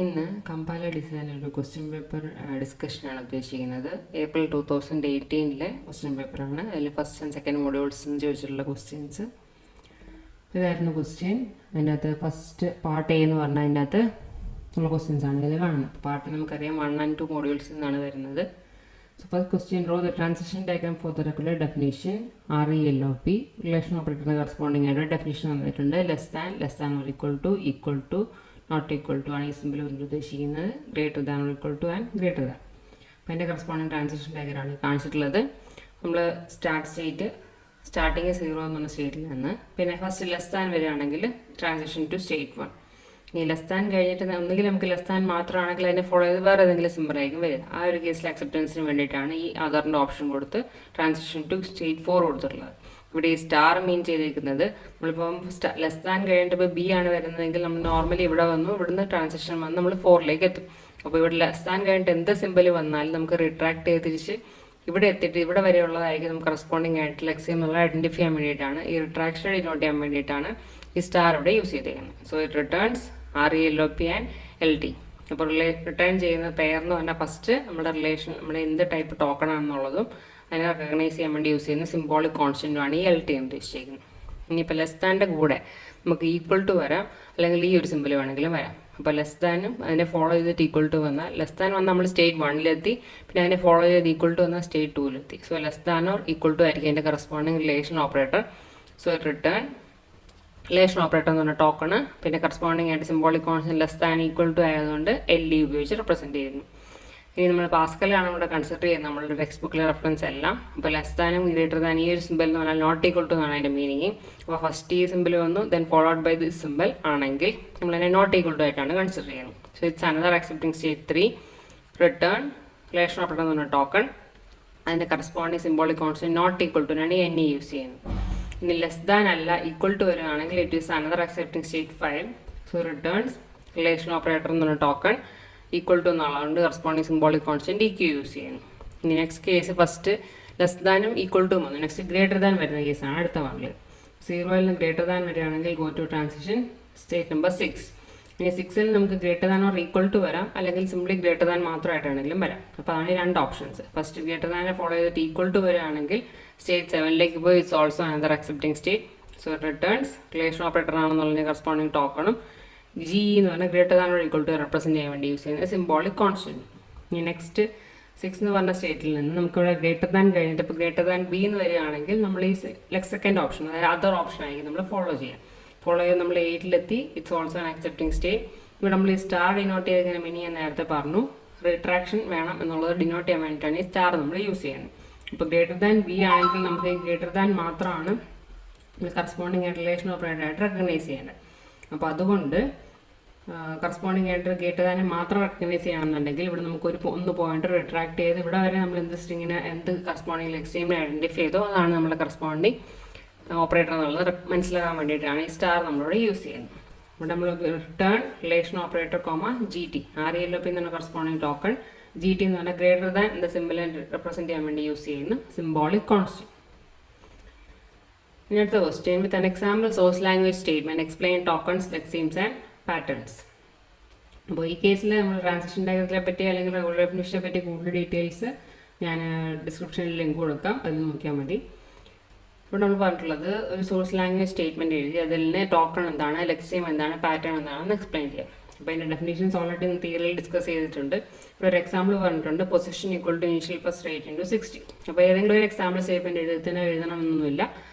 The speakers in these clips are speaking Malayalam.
ഇന്ന് കമ്പാല ഡിസൈനിൽ ഒരു ക്വസ്റ്റ്യൻ പേപ്പർ ഡിസ്കഷനാണ് ഉദ്ദേശിക്കുന്നത്. ഏപ്രിൽ 2018 ക്വസ്റ്റ്യൻ പേപ്പറാണ്. അതിൽ ഫസ്റ്റ് ആൻഡ് സെക്കൻഡ് മോഡ്യൂൾസ് ചോദിച്ചിട്ടുള്ള ക്വസ്റ്റ്യൻസ് ഇതായിരുന്നു ക്വസ്റ്റ്യൻ. അതിൻ്റെ ഫസ്റ്റ് പാർട്ട് എ എന്ന് പറഞ്ഞാൽ അതിൻ്റെ അകത്ത് ഉള്ള ക്വസ്റ്റ്യൻസ് ആണ് ഇതിൽ കാണുന്നത്. പാർട്ട് നമുക്കറിയാം 1 and 2 മോഡ്യൂൾസ് എന്നാണ് വരുന്നത്. So first question, draw the transition diagram for the regular definition RELOP. Relation operator corresponding ആയിട്ട് ഡെഫിനിഷൻ തന്നിട്ടുണ്ട്. Less than or equal to not equal to ആണ് ഈ സിമ്പിൾ കൊണ്ട് ഉദ്ദേശിക്കുന്നത്. Greater than or equal to and greater than. അപ്പോൾ അതിൻ്റെ കറസ്പോണ്ടിങ് ട്രാൻസിഷൻ ഡയഗ്രാമാണ് കാണിച്ചിട്ടുള്ളത്. നമ്മൾ സ്റ്റാർട്ടിങ് 0 എന്ന് പറഞ്ഞ സ്റ്റേറ്റിൽ നിന്ന് പിന്നെ ഫസ്റ്റ് ലെസ് ദാൻ വരികയാണെങ്കിൽ ട്രാൻസിഷൻ ടു സ്റ്റേറ്റ് 1. ഇനി ലെസ് ദാൻ കഴിഞ്ഞിട്ട് ഒന്നുകിൽ നമുക്ക് ലെസ് ദാൻ മാത്രമാണെങ്കിൽ അതിനെ ഫോളോ ചെയ്ത് വേറെ ഏതെങ്കിലും സിമ്പിൾ ആയിരിക്കും വരിക. ആ ഒരു കേസിൽ അക്സെപ്റ്റൻസിന് വേണ്ടിയിട്ടാണ് ഈ അതറിൻ്റെ ഓപ്ഷൻ കൊടുത്ത് ട്രാൻസിഷൻ ടു സ്റ്റേറ്റ് 4 കൊടുത്തിട്ടുള്ളത്. ഇവിടെ ഈ സ്റ്റാർ മീൻ ചെയ്തിരിക്കുന്നത് നമ്മളിപ്പം ലെസ് ദാൻ കഴിഞ്ഞിട്ട് ഇപ്പോൾ ബി ആണ് വരുന്നതെങ്കിൽ നമ്മൾ നോർമലി ഇവിടെ വന്നു, ഇവിടുന്ന് ട്രാൻസിഷൻ വന്ന് നമ്മൾ 4ലേക്ക് എത്തും. അപ്പോൾ ഇവിടെ ലെസ് ദാൻ കഴിഞ്ഞിട്ട് എന്ത് സിമ്പിൾ വന്നാലും നമുക്ക് റിട്രാക്ട് ചെയ്ത് തിരിച്ച് ഇവിടെ എത്തിയിട്ട് ഇവിടെ വരെയുള്ളതായിരിക്കും നമുക്ക് കറസ്പോണ്ടിങ് ആയിട്ട് ലെക്സ് എന്നുള്ള ഐഡൻറ്റിഫൈ ചെയ്യാൻ വേണ്ടിയിട്ടാണ്, ഈ റിട്രാക്ഷൻ ഡിനോട്ട് ചെയ്യാൻ വേണ്ടിയിട്ടാണ് ഈ സ്റ്റാർ ഇവിടെ യൂസ് ചെയ്തിരിക്കുന്നത്. So it returns RELOP and LT. അപ്പോൾ റിട്ടേൺ ചെയ്യുന്ന പെയർ എന്ന് പറഞ്ഞാൽ ഫസ്റ്റ് നമ്മുടെ റിലേഷൻ നമ്മുടെ എന്ത് ടൈപ്പ് ടോക്കൺ ആണെന്നുള്ളതും അതിനെ റെക്കഗ്നൈസ് ചെയ്യാൻ വേണ്ടി യൂസ് ചെയ്യുന്ന സിംബോളിക് കോൺസ്റ്റൻറ്റുമാണ് ഈ LT എന്ന് ഉദ്ദേശിച്ചിരിക്കുന്നത്. ഇനിയിപ്പോൾ ലെസ് ദാൻ്റെ കൂടെ നമുക്ക് ഈക്വൽ ടു വരാം, അല്ലെങ്കിൽ ഈ ഒരു സിമ്പിൾ വേണമെങ്കിലും വരാം. അപ്പോൾ ലെസ് ദാനും അതിനെ ഫോളോ ചെയ്തിട്ട് ഈക്വൽ ടു വന്നാൽ ലെസ് ദാൻ വന്ന് നമ്മൾ സ്റ്റേറ്റ് 1ലെത്തി, പിന്നെ അതിനെ ഫോളോ ചെയ്ത് ഈക്വൽ ടു വന്നാൽ സ്റ്റേറ്റ് 2ലെത്തി. So less than or equal to ആയിരിക്കും അതിൻ്റെ corresponding relation operator. So return relation operator എന്ന് പറഞ്ഞ ടോക്കണ്, പിന്നെ കറസ്പോണ്ടിങ് ആയിട്ട് symbolic constant less than equal to ആയതുകൊണ്ട് LE ഉപയോഗിച്ച് റെപ്രസെൻറ്റ് ചെയ്യുന്നു. ഇനി നമ്മൾ പാസ്കലാണ് ഇവിടെ കൺസിഡർ ചെയ്യുന്നത് നമ്മളുടെ ടെക്സ്റ്റ് ബുക്കിലെ റെഫറൻസ് എല്ലാം. അപ്പോൾ ലെസ് ദാനും ഗ്രേറ്റർ ദാൻ ഈ ഒരു സിമ്പിൾ എന്ന് പറഞ്ഞാൽ നോട്ട് ഈക്വൽ ടു എന്നാണ് അതിൻ്റെ മീനിങ്. അപ്പോൾ ഫസ്റ്റ് ഈ സിമ്പിൾ വന്നു, then followed by this symbol ആണെങ്കിൽ നമ്മൾ അതിനെ നോട്ട് ഈക്വൽ ടു ആയിട്ടാണ് കൺസിഡർ ചെയ്യുന്നത്. So it's another accepting state 3. Return relation operator എന്ന് പറഞ്ഞ ടോക്കൺ, അതിൻ്റെ corresponding symbolic constant not equal to ആണ് NE യൂസ് ചെയ്യുന്നത്. ഇനി ലെസ് ദാൻ അല്ല ഈക്വൽ ടു വരികയാണെങ്കിൽ it is another accepting state 5. So returns relation operator എന്ന് പറഞ്ഞ ടോക്കൺ ഈക്വൽ ടു എന്നുള്ളതുകൊണ്ട് corresponding symbolic constant EQ use ചെയ്യുന്നു. ഇനി നെക്സ്റ്റ് കേസ് ഫസ്റ്റ് ലെസ് ദാനും ഈക്വൽ ടു വന്നു, നെക്സ്റ്റ് ഗ്രേറ്റർ ദാൻ വരുന്ന കേസാണ് അടുത്ത പറഞ്ഞത്. 0ൽ നിന്ന് ഗ്രേറ്റർ ദാൻ വരികയാണെങ്കിൽ go to transition state number 6. ഇനി 6ൽ നമുക്ക് greater than or equal to വരാം, അല്ലെങ്കിൽ സിംപ്ലി ഗ്രേറ്റർ ദാൻ മാത്രമായിട്ടാണെങ്കിലും വരാം. അപ്പോൾ അതാണ് 2 ഓപ്ഷൻസ്. ഫസ്റ്റ് ഗ്രേറ്റർ ദാനെ ഫോളോ ചെയ്തിട്ട് ഈക്വൽ ടു വരികയാണെങ്കിൽ സ്റ്റേറ്റ് 7ലേക്ക് പോയി it's also another accepting state. So returns relation operator ആണെന്നുള്ളതിന് കറസ്പോണ്ടിങ് ടോക്കണും G എന്ന് പറഞ്ഞാൽ greater than or equal to represent ചെയ്യാൻ വേണ്ടി യൂസ് ചെയ്യുന്നത് സിംബോളിക് കോൺസ്റ്റന്റ്. ഇനി നെക്സ്റ്റ് 6 എന്ന് പറഞ്ഞ സ്റ്റേറ്റിൽ നിന്ന് നമുക്കിവിടെ ഗ്രേറ്റർ ദാൻ കഴിഞ്ഞിട്ട് ഇപ്പോൾ ഗ്രേറ്റർ ദാൻ B എന്ന് വരികയാണെങ്കിൽ നമ്മൾ ഈ സെക്കൻഡ് ഓപ്ഷൻ, അതായത് അതർ ഓപ്ഷൻ ആയിരിക്കും നമ്മൾ ഫോളോ ചെയ്യാം. ഫോളോ ചെയ്ത് നമ്മൾ 8ലെത്തി, it's also an accepting state. ഇവിടെ നമ്മൾ ഈ സ്റ്റാർ ഡിനോട്ട് ചെയ്തതിന് മീനിങ് ഞാൻ നേരത്തെ പറഞ്ഞു, റിട്രാക്ഷൻ വേണം എന്നുള്ളത് ഡിനോട്ട് ചെയ്യാൻ വേണ്ടിയിട്ടാണ് ഈ സ്റ്റാർ നമ്മൾ യൂസ് ചെയ്യുന്നത്. ഇപ്പോൾ ഗ്രേറ്റർ ദാൻ B ആണെങ്കിൽ നമുക്ക് ഈ ഗ്രേറ്റർ ദാൻ മാത്രമാണ് കറസ്പോണ്ടിങ് ആയിട്ട് റിലേഷൻ ഓപ്പറേറ്റർ ആയിട്ട് റെക്കഗ്നൈസ് ചെയ്യേണ്ടത്. അപ്പോൾ അതുകൊണ്ട് കറസ്പോണ്ടിങ് ആയിട്ട് ഗ്രേറ്റർ ദാനെ മാത്രം റെക്കഗ്നൈസ് ചെയ്യണമെന്നുണ്ടെങ്കിൽ ഇവിടെ നമുക്കൊരു 1 പോയിന്റ് റിട്രാക്ട് ചെയ്ത് ഇവിടെ വരെ നമ്മൾ എന്ത് സ്ട്രിങ്ങിനെ എന്ത് കറസ്പോണ്ടിങ് ലെക്സിനെ ഐഡൻറ്റിഫൈ ചെയ്തോ അതാണ് നമ്മുടെ കറസ്പോണ്ടിങ് ഓപ്പറേറ്റർ എന്നുള്ളത് മനസ്സിലാക്കാൻ വേണ്ടിയിട്ടാണ് ഈ സ്റ്റാർ നമ്മളിവിടെ യൂസ് ചെയ്യുന്നത്. ഇവിടെ നമ്മൾ return relation operator GT RELOP എന്നുള്ള കറസ്പോണ്ടിങ് ടോക്കൺ GT എന്ന് പറഞ്ഞാൽ ഗ്രേറ്റർ ദാൻ എന്ന സിമ്പിൾ റെപ്രസെൻറ്റ് ചെയ്യാൻ വേണ്ടി യൂസ് ചെയ്യുന്ന സിംബോളിക് കോൺസ്റ്റന്റ്. ഇനി അടുത്ത question, with an example source language statement explain tokens lexemes and patterns. അപ്പോൾ ഈ കേസിൽ നമ്മൾ ട്രാൻസിഷൻ ഡയഗ്രത്തിനെ പറ്റി അല്ലെങ്കിൽ റെഗുലർ ഡെഫിനിഷനെ പറ്റി കൂടുതൽ ഡീറ്റെയിൽസ് ഞാൻ ഡിസ്ക്രിപ്ഷനിൽ ലിങ്ക് കൊടുക്കാം, അത് നോക്കിയാൽ മതി. ഇവിടെ നമ്മൾ പറഞ്ഞിട്ടുള്ളത് ഒരു സോഴ്സ് ലാംഗ്വേജ് സ്റ്റേറ്റ്മെൻറ്റ് എഴുതി അതിൽ ടോക്കൺ എന്താണ്, ലെക്സിയം എന്താണ്, പാറ്റേൺ എന്താണെന്ന് എക്സ്പ്ലെയിൻ ചെയ്യാം. അപ്പോൾ അതിൻ്റെ ഡെഫിനേഷൻസ് ഓൾറെഡി തിയറിയിൽ ഡിസ്കസ് ചെയ്തിട്ടുണ്ട്. ഇവിടെ ഒരു എക്സാമ്പിൾ പറഞ്ഞിട്ടുണ്ട്, position equal to initial first rate into 60. അപ്പോൾ ഏതെങ്കിലും ഒരു എക്സാമ്പിൾ സ്റ്റേറ്റ്മെൻറ്റ് എഴുതണമെന്നൊന്നുമില്ല,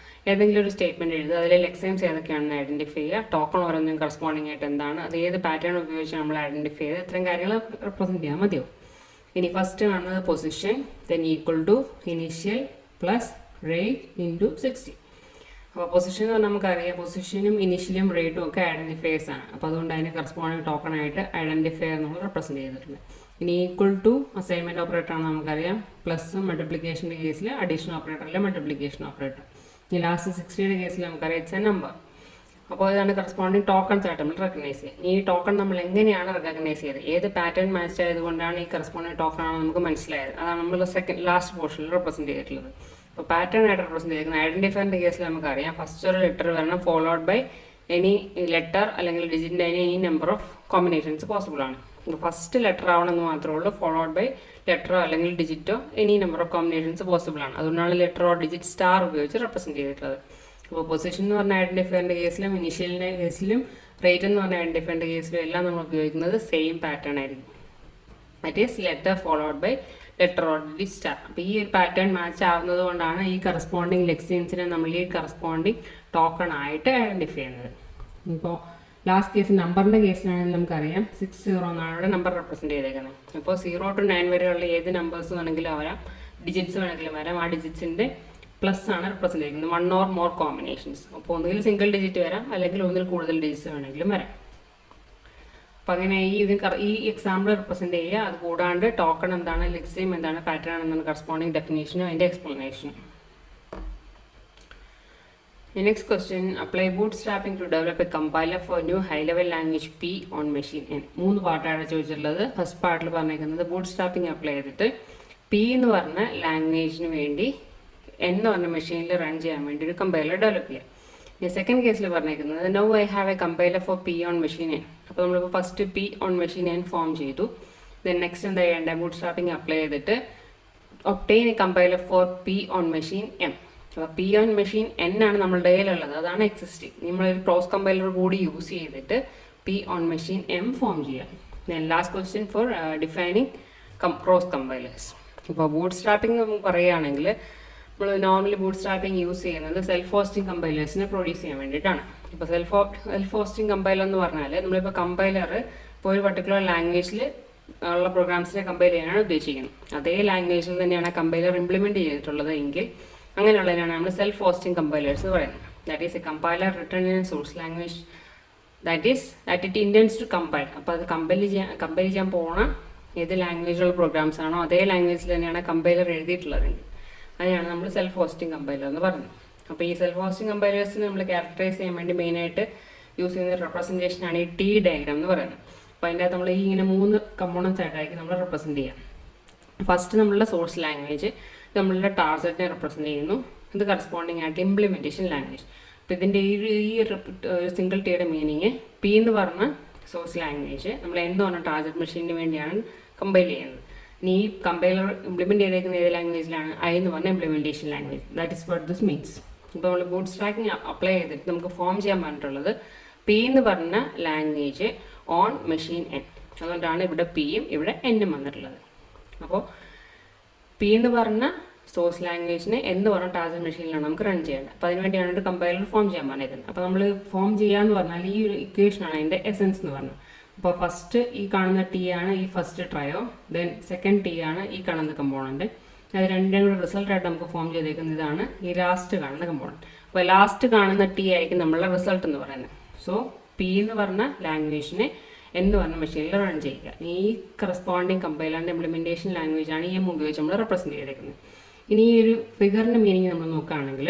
ഏതെങ്കിലും ഒരു സ്റ്റേറ്റ്മെൻറ്റ് എഴുതുക, അതിലെ ലെക്സിംസ് ഏതൊക്കെയാണെന്ന് ഐഡൻറ്റിഫൈ ചെയ്യുക, ടോക്കൺ ഓരോന്നും കറസ്പോണ്ടിങ് ആയിട്ട് എന്താണ്, അത് ഏത് പാറ്റേൺ ഉപയോഗിച്ച് നമ്മൾ ഐഡൻറ്റിഫൈ ചെയ്ത് ഇത്രയും കാര്യങ്ങൾ റെപ്രസെൻറ്റ് ചെയ്യാൻ മതിയാവും. ഇനി ഫസ്റ്റ് കാണുന്നത് position, then equal to initial plus rate into 60. അപ്പോൾ പൊസിഷൻ എന്ന് പറഞ്ഞാൽ നമുക്കറിയാം പൊസിഷനും ഇനീഷ്യലും റേറ്റും ഒക്കെ ഐഡൻറ്റിഫയേഴ്സ് ആണ്. അപ്പോൾ അതുകൊണ്ട് അതിന് കറസ്പോണ്ടിങ് ടോക്കൺ ആയിട്ട് ഐഡൻറ്റിഫയർ നമ്മൾ റെപ്രസെൻറ്റ് ചെയ്തിട്ടുണ്ട്. ഇനി ഈക്വൽ ടു അസൈൻമെൻറ്റ് ഓപ്പറേറ്റർ ആണ് നമുക്കറിയാം, പ്ലസും മൾട്ടിപ്ലിക്കേഷൻ്റെ കേസിൽ അഡീഷൻ ഓപ്പറേറ്ററിലെ മൾട്ടിപ്ലിക്കേഷൻ ഓപ്പറേറ്റർ. ഈ ലാസ്റ്റ് 60യുടെ കേസിൽ നമുക്കറിയാം ഇറ്റ്സ് എ നമ്പർ. അപ്പോൾ ഇതാണ് കറസ്പോണ്ടിങ് ടോക്കൺസ് ആയിട്ട് നമ്മൾ റെക്കഗ്നൈസ് ചെയ്യുക. ഈ ടോക്കൺ നമ്മൾ എങ്ങനെയാണ് റെക്കഗ്നൈസ് ചെയ്തത്, ഏത് പാറ്റേൺ മാച്ച് ആയതുകൊണ്ടാണ് ഈ കറസ്പോണ്ടിങ് ടോക്കൺ ആണ് നമുക്ക് മനസ്സിലായത്, അതാണ് നമ്മൾ ലാസ്റ്റ് പോർഷനിൽ റെപ്രസെൻറ്റ് ചെയ്തിട്ടുള്ളത്. അപ്പോൾ പാറ്റേൺ ആയിട്ട് റെപ്രസെൻറ്റ് ചെയ്തിരിക്കുന്നത് ഐഡൻറ്റിഫയറിൻ്റെ കേസിൽ നമുക്കറിയാം ഫസ്റ്റ് ഒരു ലെറ്റർ വരണം ഫോളോഡ് ബൈ എനി ലെറ്റർ അല്ലെങ്കിൽ ഡിജിറ്റിൻ്റെ any number of combinations possible ആണ്. ഫസ്റ്റ് ലെറ്റർ ആവണമെന്ന് മാത്രമേ ഉള്ളൂ, ഫോളോഡ് ബൈ ലെറ്ററോ അല്ലെങ്കിൽ ഡിജിറ്റോ any number of combinations possible ആണ്. അതുകൊണ്ടാണ് ലെറ്ററോ ഡിജിറ്റ് സ്റ്റാർ ഉപയോഗിച്ച് റെപ്രസെൻറ്റ് ചെയ്തിട്ടുള്ളത്. അപ്പോൾ പൊസിഷൻ എന്ന് പറഞ്ഞ ഐഡൻറ്റിഫയറിൻ്റെ കേസിലും ഇനീഷ്യലിൻ്റെ കേസിലും റേറ്റ് എന്ന് പറഞ്ഞ ഐഡൻറ്റിഫയറിൻ്റെ കേസിലും എല്ലാം നമ്മൾ ഉപയോഗിക്കുന്നത് സെയിം പാറ്റേൺ ആയിരിക്കും. That is letter followed by letter or digit star. അപ്പോൾ ഈ ഒരു പാറ്റേൺ മാച്ച് ആവുന്നത് കൊണ്ടാണ് ഈ കറസ്പോണ്ടിങ് ലെക്സിൻസിനെ നമ്മൾ ഈ കറസ്പോണ്ടിങ് ടോക്കൺ ആയിട്ട് ഐഡൻറ്റിഫൈ ചെയ്യുന്നത്. ഇപ്പോൾ ലാസ്റ്റ് കേസ് നമ്പറിൻ്റെ കേസിലാണെങ്കിൽ നമുക്കറിയാം 60 എന്നാണ് ഇവിടെ നമ്പർ റെപ്രസെൻറ്റ് ചെയ്തേക്കുന്നത്. അപ്പോൾ 0 to 9 വരെയുള്ള ഏത് നമ്പേഴ്സ് വേണമെങ്കിലും വരാം, ഡിജിറ്റ്സ് വേണമെങ്കിലും വരാം. ആ ഡിജിറ്റ്സിൻ്റെ പ്ലസ് ആണ് റെപ്രസെൻറ്റ് ചെയ്യുന്നത് 1 or more കോമ്പിനേഷൻസ്. അപ്പോൾ ഒന്നുകിൽ സിംഗിൾ ഡിജിറ്റ് വരാം, അല്ലെങ്കിൽ ഒന്നിൽ കൂടുതൽ ഡിജിറ്റ്സ് വേണമെങ്കിലും വരാം. അപ്പം അങ്ങനെ ഈ എക്സാമ്പിൾ റെപ്രസെൻറ്റ് ചെയ്യുക. അത് കൂടാണ്ട് ടോക്കൺ എന്താണ്, ലെക്സിം എന്താണ്, പാറ്റേൺ എന്താണ്, കറസ്പോണ്ടിങ് ഡെഫിനേഷനും അതിൻ്റെ എക്സ്പ്ലനേഷനും. Next question, apply bootstrapping to develop a compiler for new high-level language P on machine N. 3 പാർട്ടാണ് ചോദിച്ചിട്ടുള്ളത്. ഫസ്റ്റ് പാർട്ടിൽ പറഞ്ഞേക്കുന്നത് ബൂട്ട്സ്ട്രാപ്പിംഗ് അപ്ലൈ ചെയ്തിട്ട് P എന്ന് പറഞ്ഞ ലാംഗ്വേജിന് വേണ്ടി N എന്ന് പറഞ്ഞ മെഷീനിൽ റൺ ചെയ്യാൻ വേണ്ടി ഒരു കമ്പൈലർ ഡെവലപ്പ് ചെയ്യാം. ഇനി സെക്കൻഡ് കേസിൽ പറഞ്ഞേക്കുന്നത് now I have a compiler for P on machine N. അപ്പോൾ നമ്മളിപ്പോൾ first P on machine N form ചെയ്തു. ദെൻ നെക്സ്റ്റ് എന്താ ചെയ്യേണ്ടത്, ബൂട്ട്സ്ട്രാപ്പിംഗ് അപ്ലൈ ചെയ്തിട്ട് obtain a compiler for P on machine M. അപ്പോൾ P on machine N ആണ് നമ്മളുടെ കയ്യിലുള്ളത്, അതാണ് എക്സിസ്റ്റിംഗ്. നമ്മളൊരു ക്രോസ് കമ്പൈലർ കൂടി യൂസ് ചെയ്തിട്ട് P on machine M form ചെയ്യാം. Then last question for defining cross compilers. ഇപ്പോൾ ബൂട്ട്സ്ട്രാപ്പിംഗ് നമുക്ക് പറയുകയാണെങ്കിൽ നമ്മൾ നോർമലി ബൂട്ട്സ്ട്രാപ്പിംഗ് യൂസ് ചെയ്യുന്നത് സെൽഫ് ഹോസ്റ്റിംഗ് കമ്പൈലേഴ്സിനെ പ്രൊഡ്യൂസ് ചെയ്യാൻ വേണ്ടിയിട്ടാണ്. ഇപ്പോൾ സെൽഫ് ഹോസ്റ്റിംഗ് കമ്പൈലർ എന്ന് പറഞ്ഞാൽ നമ്മളിപ്പോൾ കമ്പൈലർ ഇപ്പോൾ ഒരു പർട്ടിക്കുലർ ലാംഗ്വേജിൽ ഉള്ള പ്രോഗ്രാംസിനെ കമ്പൈൽ ചെയ്യാനാണ് ഉദ്ദേശിക്കുന്നത്. അതേ ലാംഗ്വേജിൽ തന്നെയാണ് കമ്പൈലർ ഇംപ്ലിമെൻറ്റ് ചെയ്തിട്ടുള്ളത് എങ്കിൽ അങ്ങനെയുള്ളതിനാണ് നമ്മൾ സെൽഫ് ഹോസ്റ്റിംഗ് കമ്പൈലേഴ്സ് എന്ന് പറയുന്നത്. That is a compiler written in source language that it intends to compile. അപ്പോൾ അത് കമ്പൈൽ ചെയ്യാൻ പോണ ഏത് ലാംഗ്വേജിലുള്ള പ്രോഗ്രാംസ് ആണോ അതേ ലാംഗ്വേജിൽ തന്നെയാണ് കമ്പൈലർ എഴുതിയിട്ടുള്ളത്. അതിനാണ് നമ്മൾ സെൽഫ് ഹോസ്റ്റിംഗ് കമ്പൈലർ എന്ന് പറയുന്നത്. അപ്പോൾ ഈ സെൽഫ് ഹോസ്റ്റിംഗ് കമ്പൈലേഴ്സിന് നമ്മൾ ക്യാരക്ടറൈസ് ചെയ്യാൻ വേണ്ടി മെയിനായിട്ട് യൂസ് ചെയ്യുന്ന റെപ്രസെൻറ്റേഷനാണ് ഈ T ഡയഗ്രാം എന്ന് പറയുന്നത്. അപ്പോൾ അതിൻ്റെ അകത്ത് നമ്മൾ ഈ ഇങ്ങനെ 3 കമ്പോണൻസ് ആയിട്ടായിരിക്കും നമ്മൾ റെപ്രസെൻറ്റ് ചെയ്യാം. ഫസ്റ്റ് നമ്മളുടെ സോഴ്സ് ലാംഗ്വേജ് നമ്മളുടെ ടാർഗറ്റിനെ റെപ്രസെൻറ്റ് ചെയ്യുന്നു. ഇത് കറസ്പോണ്ടിങ് ആയിട്ട് ഇംപ്ലിമെൻറ്റേഷൻ ലാംഗ്വേജ്. അപ്പോൾ ഇതിൻ്റെ ഈ ഒരു സിംഗിൾ ടിയുടെ മീനിങ് P എന്ന് പറഞ്ഞ സോഴ്സ് ലാംഗ്വേജ് നമ്മൾ എന്ത് പറഞ്ഞ ടാർഗറ്റ് മെഷീനിന് വേണ്ടിയാണ് കമ്പൈൽ ചെയ്യുന്നത്. ഇനി ഈ കമ്പൈലർ ഇംപ്ലിമെൻറ്റ് ചെയ്തേക്കുന്ന ഏത് ലാംഗ്വേജിലാണ് I എന്ന് പറഞ്ഞ implementation language. That is what this means. ഇപ്പോൾ നമ്മൾ ബൂട്ട്സ്ട്രാപ്പിംഗ് അപ്ലൈ ചെയ്തിട്ട് നമുക്ക് ഫോം ചെയ്യാൻ പറഞ്ഞിട്ടുള്ളത് P എന്ന് പറഞ്ഞ ലാംഗ്വേജ് ഓൺ മെഷീൻ N. അതുകൊണ്ടാണ് ഇവിടെ Pയും ഇവിടെ Nഉം വന്നിട്ടുള്ളത്. അപ്പോൾ P എന്ന് പറഞ്ഞ സോഴ്സ് ലാംഗ്വേജിനെ എന്ന് പറഞ്ഞ ടാർഗറ്റ് മെഷീനിലാണ് നമുക്ക് റൺ ചെയ്യേണ്ടത്. അപ്പോൾ അതിനുവേണ്ടിയാണ് ഒരു കമ്പൈലർ ഫോം ചെയ്യാൻ പറഞ്ഞിരിക്കുന്നത്. അപ്പോൾ നമ്മൾ ഫോം ചെയ്യാന്ന് പറഞ്ഞാൽ ഈ ഒരു ഇക്വേഷനാണ് അതിൻ്റെ എസെൻസ് എന്ന് പറഞ്ഞത്. അപ്പോൾ ഫസ്റ്റ് ഈ കാണുന്ന T ആണ് ഈ first trio, then second T ആണ് ഈ കാണുന്ന കമ്പോണൻറ്റ്. അത് രണ്ടും കൂടെ റിസൾട്ടായിട്ട് നമുക്ക് ഫോം ചെയ്തേക്കുന്ന ഇതാണ് ഈ ലാസ്റ്റ് കാണുന്ന കമ്പോണൻറ്റ്. അപ്പോൾ ലാസ്റ്റ് കാണുന്ന T ആയിരിക്കും നമ്മളുടെ റിസൾട്ട് എന്ന് പറയുന്നത്. സോ P എന്ന് പറഞ്ഞ ലാംഗ്വേജിനെ എന്ന് പറഞ്ഞ മെഷീനിൽ റൺ ചെയ്യുക. ഈ കറസ്പോണ്ടിങ് കമ്പൈലറിൻ്റെ ഇംപ്ലിമെൻറ്റേഷൻ ലാംഗ്വേജ് ആണ് M ഉപയോഗിച്ച് നമ്മൾ റെപ്രസെൻറ്റ് ചെയ്തേക്കുന്നത്. ഇനി ഈ ഒരു ഫിഗറിൻ്റെ മീനിങ് നമ്മൾ നോക്കുകയാണെങ്കിൽ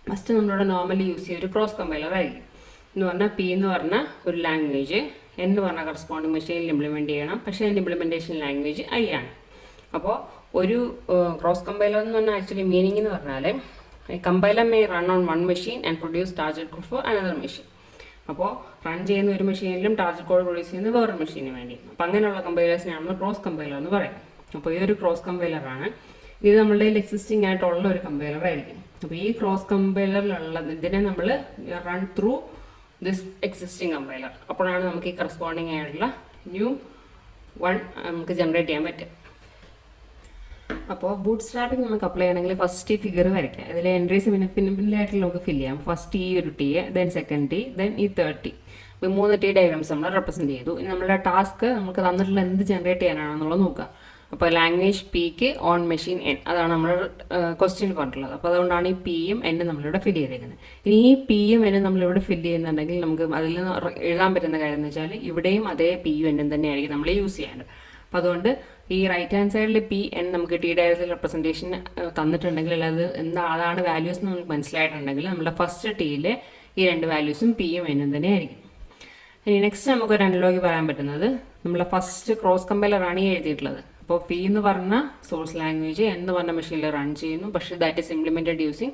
ഫസ്റ്റ് നമ്മളിവിടെ നോർമലി യൂസ് ചെയ്യുന്ന ഒരു ക്രോസ് കമ്പൈലർ ആയിരിക്കും. എന്ന് പറഞ്ഞാൽ P എന്ന് പറഞ്ഞ ഒരു ലാംഗ്വേജ് എന്ന് പറഞ്ഞാൽ കറസ്പോണ്ടിങ് മെഷീനിൽ ഇംപ്ലിമെൻറ്റ് ചെയ്യണം. പക്ഷേ അതിൻ്റെ ഇംപ്ലിമെൻറ്റേഷൻ ലാംഗ്വേജ് I ആണ്. അപ്പോൾ ഒരു ക്രോസ് കമ്പൈലർ എന്ന് പറഞ്ഞാൽ ആക്ച്വലി മീനിങ് എന്ന് പറഞ്ഞാൽ compiler may run on one machine and produce target code for another machine. അപ്പോൾ റൺ ചെയ്യുന്ന ഒരു മെഷീനിലും ടാർഗറ്റ് കോഡ് പ്രൊഡ്യൂസ് ചെയ്യുന്ന വേറൊരു മെഷീന് വേണ്ടി. അപ്പോൾ അങ്ങനെയുള്ള കമ്പൈലേഴ്സിനാണ് നമ്മൾ ക്രോസ് കമ്പൈലർ എന്ന് പറയുന്നത്. അപ്പോൾ ഈ ഒരു ക്രോസ് കമ്പൈലറാണ്. ഇത് നമ്മളുടെ എക്സിസ്റ്റിംഗ് ആയിട്ടുള്ള ഒരു കമ്പൈലർ ആയിരിക്കും. അപ്പോൾ ഈ ക്രോസ് കമ്പൈലറിലുള്ള ഇതിനെ നമ്മൾ run through this existing compiler. അപ്പോഴാണ് നമുക്ക് ഈ കറസ്പോണ്ടിങ് ആയിട്ടുള്ള ന്യൂ വൺ നമുക്ക് ജനറേറ്റ് ചെയ്യാൻ പറ്റും. അപ്പോൾ ബൂട്ട്സ്ട്രാപ്പിംഗ് നമുക്ക് അപ്ലൈ ചെയ്യണമെങ്കിൽ ഫസ്റ്റ് ഈ ഫിഗർ വരയ്ക്കാം. ഇതിൽ എൻട്രീസ് പിന്നിലായിട്ട് നമുക്ക് ഫില്ല് ചെയ്യാം. ഫസ്റ്റ് ഈ ഒരു T, then second T, then ഈ തേർഡ് T. അപ്പോൾ 3 T ഡയഗ്രാംസ് നമ്മൾ റെപ്രസെൻറ്റ് ചെയ്തു. ഇനി നമ്മളുടെ ടാസ്ക് നമുക്ക് തന്നിട്ടുള്ള എന്ത് ജനറേറ്റ് ചെയ്യാനാണെന്നുള്ളത് നോക്കാം. അപ്പോൾ ലാംഗ്വേജ് Pക്ക് ഓൺ മെഷീൻ N അതാണ് നമ്മൾ ക്വസ്റ്റ്യനിൽ പറഞ്ഞിട്ടുള്ളത്. അപ്പോൾ അതുകൊണ്ടാണ് ഈ Pയും Nനും നമ്മളിവിടെ ഫില്ല് ചെയ്തേക്കുന്നത്. ഇനി ഈ Pയും Nനും നമ്മളിവിടെ ഫില്ല് ചെയ്യുന്നുണ്ടെങ്കിൽ നമുക്ക് അതിൽ നിന്ന് എഴുതാൻ പറ്റുന്ന കാര്യം എന്ന് വെച്ചാൽ ഇവിടെയും അതേ Pയും Nനും തന്നെയായിരിക്കും നമ്മൾ യൂസ് ചെയ്യേണ്ടത്. അപ്പോൾ അതുകൊണ്ട് ഈ റൈറ്റ് ഹാൻഡ് സൈഡിൽ P N നമുക്ക് T ഡയഗ്രാമിൽ റെപ്രസെൻറ്റേഷൻ തന്നിട്ടുണ്ടെങ്കിൽ അത് അതാണ് വാല്യൂസ് എന്ന് നമുക്ക് മനസ്സിലായിട്ടുണ്ടെങ്കിൽ നമ്മുടെ ഫസ്റ്റ് Tയിലെ ഈ 2 വാല്യൂസും Pയും Nനും തന്നെയായിരിക്കും. ഇനി നെക്സ്റ്റ് നമുക്ക് ഒരു അനലോഗി പറയാൻ പറ്റുന്നത് നമ്മളെ ഫസ്റ്റ് ക്രോസ് കമ്പൈലറാണ് ഈ എഴുതിയിട്ടുള്ളത്. അപ്പോൾ P എന്ന് പറഞ്ഞ സോഴ്സ് ലാംഗ്വേജ് എന്ന് പറഞ്ഞ മെഷീനിൽ റൺ ചെയ്യുന്നു. പക്ഷേ that is implemented using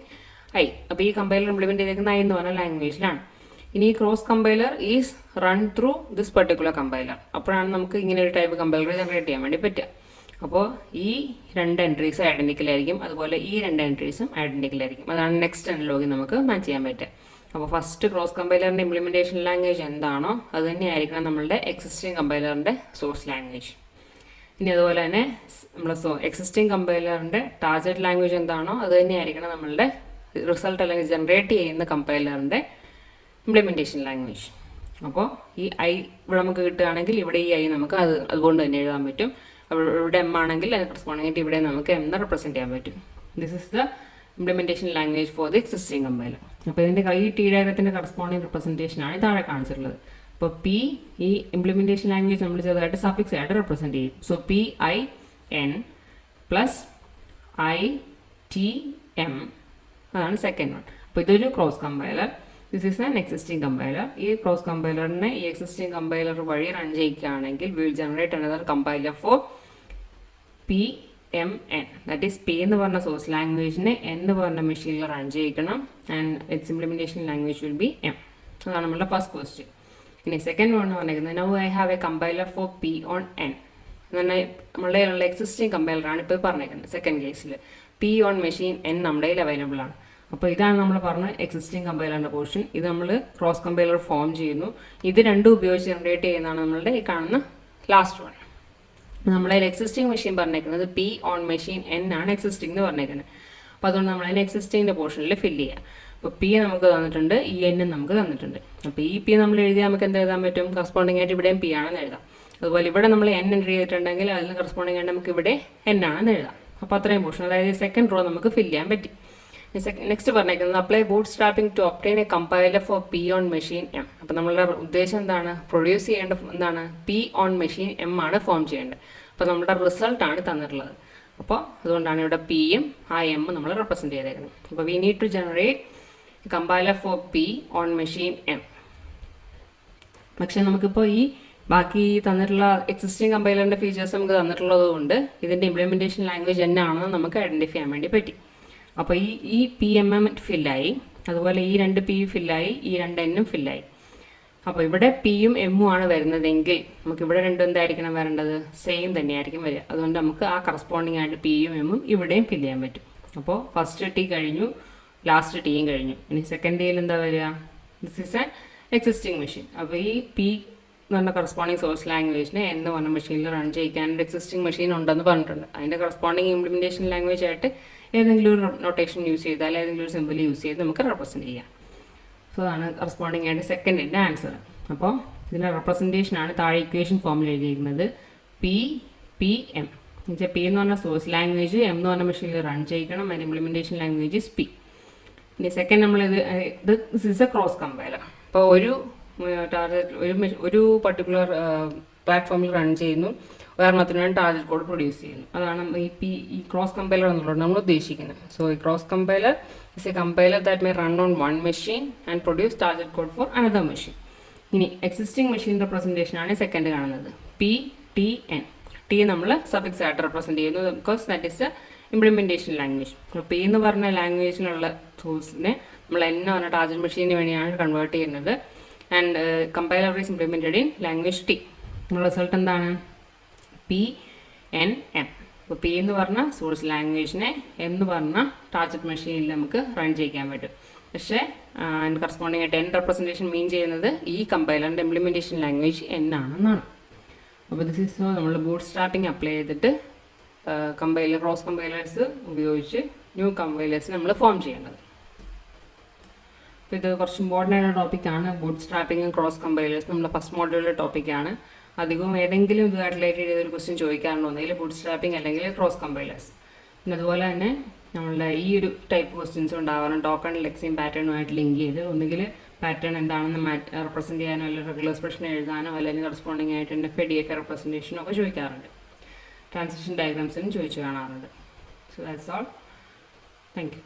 I. അപ്പോൾ ഈ കമ്പൈലർ ഇംപ്ലിമെൻറ്റ് ചെയ്തേക്കുന്ന I എന്ന് പറഞ്ഞ ലാംഗ്വേജിലാണ്. ഇനി cross compiler is run through this particular compiler. അപ്പോഴാണ് നമുക്ക് ഇങ്ങനെ ഒരു ടൈപ്പ് കമ്പൈലർ ജനറേറ്റ് ചെയ്യാൻ വേണ്ടി പറ്റുക. അപ്പോൾ ഈ രണ്ട് എൻട്രീസ് ഐഡൻറ്റിക്കൽ ആയിരിക്കും, അതുപോലെ ഈ രണ്ട് എൻട്രീസും ഐഡൻറ്റിക്കൽ ആയിരിക്കും. അതാണ് നെക്സ്റ്റ് അനലോഗിൽ നമുക്ക് മാച്ച് ചെയ്യാൻ പറ്റുക. അപ്പോൾ ഫസ്റ്റ് ക്രോസ് കമ്പൈലറിൻ്റെ ഇംപ്ലിമെൻറ്റേഷൻ ലാംഗ്വേജ് എന്താണോ അത് തന്നെയായിരിക്കണം നമ്മളുടെ എക്സിസ്റ്റിംഗ് കമ്പൈലറിൻ്റെ സോഴ്സ് ലാംഗ്വേജ്. ഇനി അതുപോലെ തന്നെ നമ്മൾ എക്സിസ്റ്റിംഗ് കമ്പൈലറിൻ്റെ ടാർഗറ്റ് ലാംഗ്വേജ് എന്താണോ അത് തന്നെയായിരിക്കണം നമ്മളുടെ റിസൾട്ട് അല്ലെങ്കിൽ ജനറേറ്റ് ചെയ്യുന്ന കമ്പൈലറിൻ്റെ ഇംപ്ലിമെൻറ്റേഷൻ ലാംഗ്വേജ്. അപ്പോൾ ഈ ഐ ഇവിടെ നമുക്ക് കിട്ടുകയാണെങ്കിൽ ഇവിടെ ഈ ഐ നമുക്ക് അതുകൊണ്ട് തന്നെ എഴുതാൻ പറ്റും. ഇവിടെ എം ആണെങ്കിൽ അത് കറസ്പോണ്ടിങ് ആയിട്ട് ഇവിടെ നമുക്ക് എം എന്ന് റെപ്രസെൻറ്റ് ചെയ്യാൻ പറ്റും. This is the implementation language for the existing compiler. അപ്പോൾ ഇതിൻ്റെ ഈ ടി ഡയഗ്രത്തിൻ്റെ കറസ്പോണ്ടിങ് റിപ്രസെൻറ്റേഷൻ ആണ് താഴെ കാണിച്ചിട്ടുള്ളത്. അപ്പോൾ പി ഈ ഇംപ്ലിമെൻറ്റേഷൻ ലാംഗ്വേജ് നമ്മൾ ചെറുതായിട്ട് സഫിക്സ് ആയിട്ട് റെപ്രസെൻറ്റ് ചെയ്യും. So P I N plus I T M അതാണ് സെക്കൻഡ് വൺ. അപ്പോൾ ഇതൊരു cross compiler. This is an existing compiler. ഈ ക്രോസ് കമ്പൈലറിനെ ഈ എക്സിസ്റ്റിംഗ് കമ്പൈലർ വഴി റൺ ചെയ്യുകയാണെങ്കിൽ will generate another compiler for P M N. That is P എന്ന് പറഞ്ഞ സോഴ്സ് ലാംഗ്വേജിനെ എന്ന് പറഞ്ഞ മെഷീനിൽ റൺ ചെയ്യിക്കണം. And its implementation language will be M. അതാണ് നമ്മളുടെ ഫസ്റ്റ് ക്വസ്റ്റ്യൻ. ഇനി സെക്കൻഡ് വൺ പറഞ്ഞിരിക്കുന്നത് now I have a compiler for P on N എന്ന് പറഞ്ഞാൽ നമ്മളുടെ ഉള്ള എക്സിസ്റ്റിംഗ് കമ്പൈലറാണ് ഇപ്പോൾ പറഞ്ഞിരിക്കുന്നത്. സെക്കൻഡ് കേസിൽ പി ഓൺ മെഷീൻ എൻ നമ്മുടെ കയ്യിൽ അവൈലബിൾ ആണ്. അപ്പോൾ ഇതാണ് നമ്മൾ പറഞ്ഞ എക്സിസ്റ്റിംഗ് കമ്പൈലറിൻ്റെ പോർഷൻ. ഇത് നമ്മൾ ക്രോസ് കമ്പൈലർ ഫോം ചെയ്യുന്നു. ഇത് രണ്ടും ഉപയോഗിച്ച് ജനറേറ്റ് ചെയ്യുന്നതാണ് നമ്മളുടെ ഈ കാണുന്ന ലാസ്റ്റ് വൺ. നമ്മളെ എക്സിസ്റ്റിംഗ് മെഷീൻ പറഞ്ഞേക്കുന്നത് പി ഓൺ മെഷീൻ എൻ ആണ് എക്സിസ്റ്റിംഗ് എന്ന് പറഞ്ഞേക്കുന്നത്. അപ്പോൾ അതുകൊണ്ട് നമ്മൾ അതിന് എക്സിസ്റ്റിംഗിൻ്റെ പോർഷനിൽ ഫില്ല് ചെയ്യുക. അപ്പോൾ പി നമുക്ക് തന്നിട്ടുണ്ട്, ഈ എന്നും നമുക്ക് തന്നിട്ടുണ്ട്. അപ്പോൾ ഈ പി നമ്മൾ എഴുതിയാൽ നമുക്ക് എന്ത് എഴുതാൻ പറ്റും? കറസ്പോണ്ടിങ് ആയിട്ട് ഇവിടെയും പി ആണെന്ന് എഴുതാം. അതുപോലെ ഇവിടെ നമ്മൾ എൻ എൻട്രി ചെയ്തിട്ടുണ്ടെങ്കിൽ അതിന് കറസ്പോണ്ടിങ് ആയിട്ട് നമുക്ക് ഇവിടെ എൻ ആണെന്ന് എഴുതാം. അപ്പോൾ അത്രയും പോർഷൻ, അതായത് സെക്കൻഡ് റോ നമുക്ക് ഫില്ല് ചെയ്യാൻ പറ്റി. നെക്സ്റ്റ് പറഞ്ഞേക്കുന്നത് apply bootstrapping to obtain a compiler for P on machine M. അപ്പോൾ നമ്മളുടെ ഉദ്ദേശം എന്താണ്? പ്രൊഡ്യൂസ് ചെയ്യേണ്ട എന്താണ്? പി ഓൺ മെഷീൻ എം ആണ് ഫോം ചെയ്യേണ്ടത്. അപ്പോൾ നമ്മുടെ റിസൾട്ടാണ് തന്നിട്ടുള്ളത്. അപ്പോൾ അതുകൊണ്ടാണ് ഇവിടെ പിയും ആ എമ്മും നമ്മൾ റെപ്രസെൻറ്റ് ചെയ്തേക്കുന്നത്. അപ്പോൾ we need to generate compiler for P on machine M. പക്ഷേ നമുക്കിപ്പോൾ ഈ ബാക്കി തന്നിട്ടുള്ള എക്സിസ്റ്റിംഗ് കമ്പൈലറിൻ്റെ ഫീച്ചേഴ്സ് നമുക്ക് തന്നിട്ടുള്ളത് കൊണ്ട് ഇതിൻ്റെ ഇംപ്ലിമെൻറ്റേഷൻ ലാംഗ്വേജ് എന്നാണെന്ന് നമുക്ക് ഐഡൻറ്റിഫൈ ചെയ്യാൻ വേണ്ടി പറ്റി. അപ്പോൾ ഈ പി എം എം ഫില്ലായി, അതുപോലെ ഈ രണ്ട് പി ഫില്ലായി, ഈ രണ്ട് എന്നും ഫില്ലായി. അപ്പോൾ ഇവിടെ പിയും എമ്മും ആണ് വരുന്നതെങ്കിൽ നമുക്ക് ഇവിടെ രണ്ടും എന്തായിരിക്കണം വരേണ്ടത്? സെയിം തന്നെയായിരിക്കും വരിക. അതുകൊണ്ട് നമുക്ക് ആ കറസ്പോണ്ടിങ് ആയിട്ട് പിയും എമ്മും ഇവിടെയും ഫില്ല് ചെയ്യാൻ പറ്റും. അപ്പോൾ ഫസ്റ്റ് ടി കഴിഞ്ഞു, ലാസ്റ്റ് ടിയും കഴിഞ്ഞു. ഇനി സെക്കൻഡ് ടിയിൽ എന്താ വരിക? This is an existing machine. അപ്പോൾ ഈ പി എന്ന് പറഞ്ഞ കറസ്പോണ്ടിങ് സോഴ്സ് ലാംഗ്വേജിനെ എന്ന് പറഞ്ഞ മെഷീനിൽ റൺ ചെയ്യിക്കാൻ ഒരു എക്സിസ്റ്റിംഗ് മെഷീൻ ഉണ്ടെന്ന് പറഞ്ഞിട്ടുണ്ട്. അതിൻ്റെ കറസ്പോണ്ടിങ് ഇംപ്ലിമെൻറ്റേഷൻ ലാംഗ്വേജ് ആയിട്ട് ഏതെങ്കിലും ഒരു നൊട്ടേഷൻ യൂസ് ചെയ്താൽ ഏതെങ്കിലും ഒരു സിമ്പിൾ യൂസ് ചെയ്ത് നമുക്ക് റെപ്രസെൻറ്റ് ചെയ്യാം. സോ അതാണ് കറസ്പോണ്ടിങ് ആയിട്ട് സെക്കൻഡിൻ്റെ ആൻസർ. അപ്പോൾ ഇതിൻ്റെ റെപ്രസെൻറ്റേഷനാണ് താഴെ ഇക്വേഷൻ ഫോമിൽ എഴുതിയിരിക്കുന്നത്. പി പി എം എന്നുവെച്ചാൽ പി എന്ന് പറഞ്ഞ സോഴ്സ് ലാംഗ്വേജ്, എം എന്ന് പറഞ്ഞ മെഷീനിൽ റൺ ചെയ്യിക്കണം. അതിൻ്റെ ഇംപ്ലിമെൻറ്റേഷൻ ലാംഗ്വേജ് ഇസ് പി. ഇനി സെക്കൻഡ് നമ്മളിത് this is A cross compiler. അപ്പോൾ ഒരു പർട്ടിക്കുലർ പ്ലാറ്റ്ഫോമിൽ റൺ ചെയ്യുന്നു, ഉദാഹരണത്തിന് വേണ്ടി ടാർഗറ്റ് കോഡ് പ്രൊഡ്യൂസ് ചെയ്യുന്നു. അതാണ് ഈ ക്രോസ് കമ്പൈലർ എന്നുള്ളത് നമ്മൾ ഉദ്ദേശിക്കുന്നത്. സോ ഈ cross compiler is A compiler that may run on one machine and produce target code for another machine. ഇനി എക്സിസ്റ്റിംഗ് മെഷീൻ റെപ്രസെൻറ്റേഷൻ ആണ് സെക്കൻഡ് കാണുന്നത്. P T N. ടി നമ്മൾ സഫിക്സ് ആയിട്ട് റെപ്രസെൻറ്റ് ചെയ്യുന്നു because that is A implementation language. അപ്പോൾ പി എന്ന് പറഞ്ഞ ലാംഗ്വേജിനുള്ള സോഴ്സിനെ നമ്മൾ എൻ എന്ന് പറഞ്ഞ ടാർഗറ്റ് മെഷീന് വേണ്ടിയാണ് കൺവേർട്ട് ചെയ്യുന്നത്. And compiler is implemented in language T. നമ്മുടെ റിസൾട്ട് എന്താണ്? P N M. അപ്പോൾ പി എന്ന് പറഞ്ഞ സോഴ്സ് ലാംഗ്വേജിനെ എന്ന് പറഞ്ഞ ടാർഗറ്റ് മെഷീനിൽ നമുക്ക് റൺ ചെയ്യിക്കാൻ പറ്റും. പക്ഷേ അതിന് കറസ്പോണ്ടിങ് ആയിട്ട് എൻ റെപ്രസെൻറ്റേഷൻ മീൻ ചെയ്യുന്നത് ഈ കമ്പൈലറിൻ്റെ ഇംപ്ലിമെൻറ്റേഷൻ ലാംഗ്വേജ് എൻ ആണെന്നാണ്. അപ്പോൾ ദിസ് ഈസ് നമ്മൾ ബൂട്ട് സ്ട്രാപ്പിംഗ് അപ്ലൈ ചെയ്തിട്ട് ക്രോസ് കമ്പൈലേഴ്സ് ഉപയോഗിച്ച് ന്യൂ കമ്പൈലേഴ്സ് നമ്മൾ ഫോം ചെയ്യേണ്ടത്. അപ്പോൾ ഇത് കുറച്ച് ഇമ്പോർട്ടൻ്റ് ആയിട്ടുള്ള ടോപ്പിക്കാണ്. ബൂട്ട് സ്ട്രാപ്പിംഗ് ക്രോസ് കമ്പൈലേഴ്സ് നമ്മുടെ ഫസ്റ്റ് മോഡ്യൂളിലെ ടോപ്പിക്കാണ്. അധികവും ഏതെങ്കിലും ഇതുമായിട്ട് റിലേറ്റഡ് ചെയ്തൊരു ക്വസ്റ്റ്യൻ ചോദിക്കാറുണ്ടോ, ഒന്നെങ്കിൽ ബൂട്ട് സ്ട്രാപ്പിംഗ് അല്ലെങ്കിൽ ക്രോസ് കമ്പൈലേഴ്സ്. പിന്നെ അതുപോലെ തന്നെ നമ്മളുടെ ഈ ഒരു ടൈപ്പ് ക്വസ്റ്റ്യൻസ് ഉണ്ടാവാറുണ്ട്. ടോക്കൺ ലെക്സിയും പാറ്റേണുമായിട്ട് ലിങ്ക് ചെയ്ത് ഒന്നുകിൽ പാറ്റേൺ എന്താണെന്ന് റെപ്രസെൻറ്റ് ചെയ്യാനോ അല്ലെങ്കിൽ റെഗുലർ എക്സ്പ്രഷൻ എഴുതാനോ അല്ലെങ്കിൽ കറസ്പോണ്ടിങ് ആയിട്ട് എൻ്റെ DFA റെപ്രസെൻറ്റേഷനോ ഒക്കെ ചോദിക്കാറുണ്ട്. ട്രാൻസിഷൻ ഡയഗ്രാംസിനും ചോദിച്ചു കാണാറുണ്ട്. So that's all. Thank you.